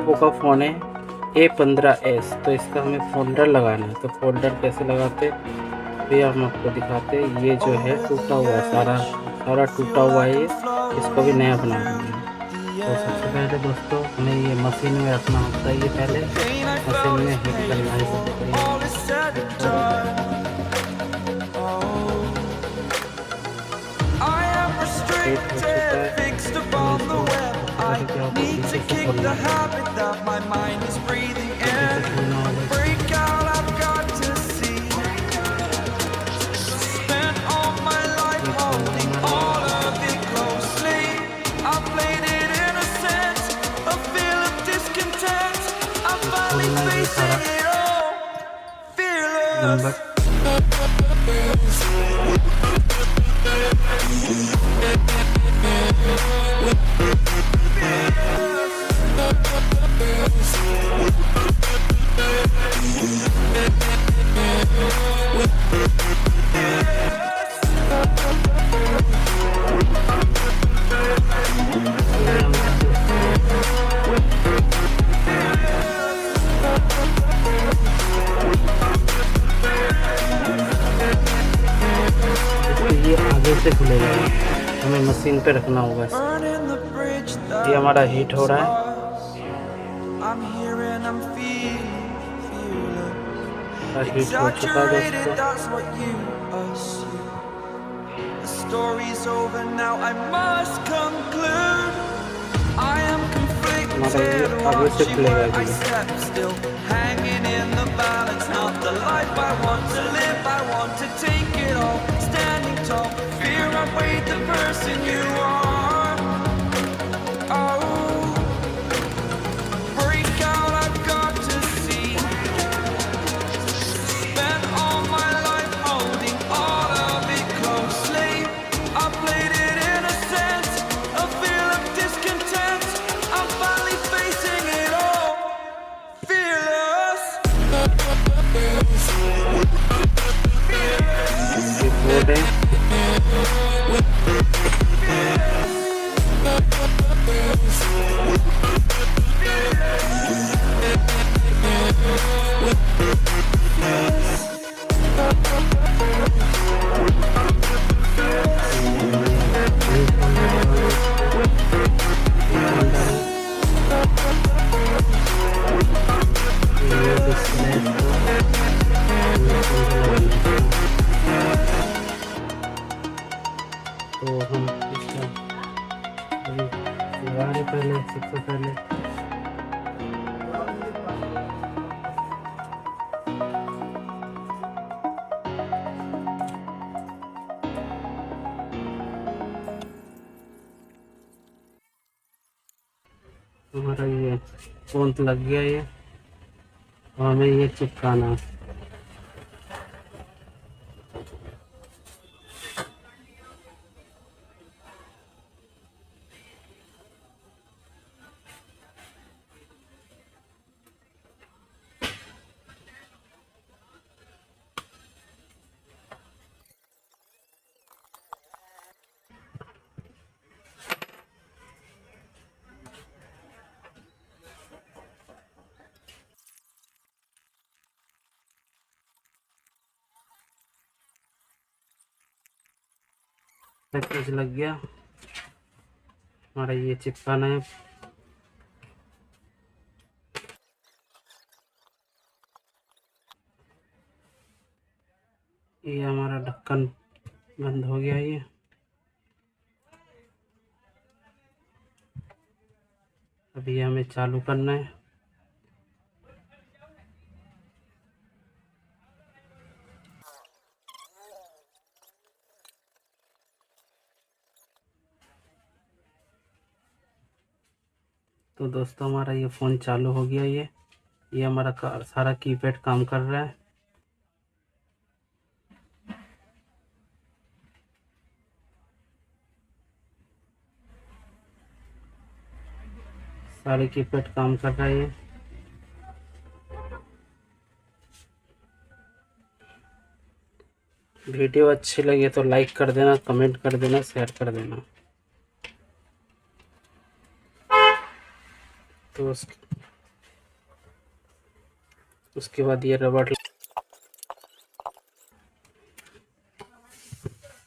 Oppo का phone है A15s। तो इसका हमें फ़ोल्डर लगाना है। तो फ़ोल्डर कैसे लगाते भी हम आपको दिखाते। ये जो है टूटा हुआ सारा टूटा हुआ है, ये इसको भी नया बना देंगे। तो सबसे पहले दोस्तों हमें ये मशीन में रखना होता है। ये पहले मशीन में हीट करना है सबसे हीट हो चुका है। पहले क्या होगा, पीछे से खोलना होगा। सारा नंबर ये आगे से खुलेगा, हमें मशीन पे रखना होगा। ये हमारा हीट हो रहा है। हीट हो चुका है दोस्तों। हमारा ये आगे से खुलेगा। बोर्ड है। तो हम इसका लगा रहे पहले, सबसे पहले हमारा ये फोन लग गया ये, और हमें ये चिपकाना है। पैकेज लग गया, हमारा ये चिपकाना है। ये हमारा ढक्कन बंद हो गया। ये अभी हमें चालू करना है। तो दोस्तों हमारा ये फ़ोन चालू हो गया। ये हमारा सारा कीपैड काम कर रहा है। सारे कीपैड काम कर रहा है। वीडियो अच्छी लगे तो लाइक कर देना, कमेंट कर देना, शेयर कर देना। तो उसके बाद ये रबड़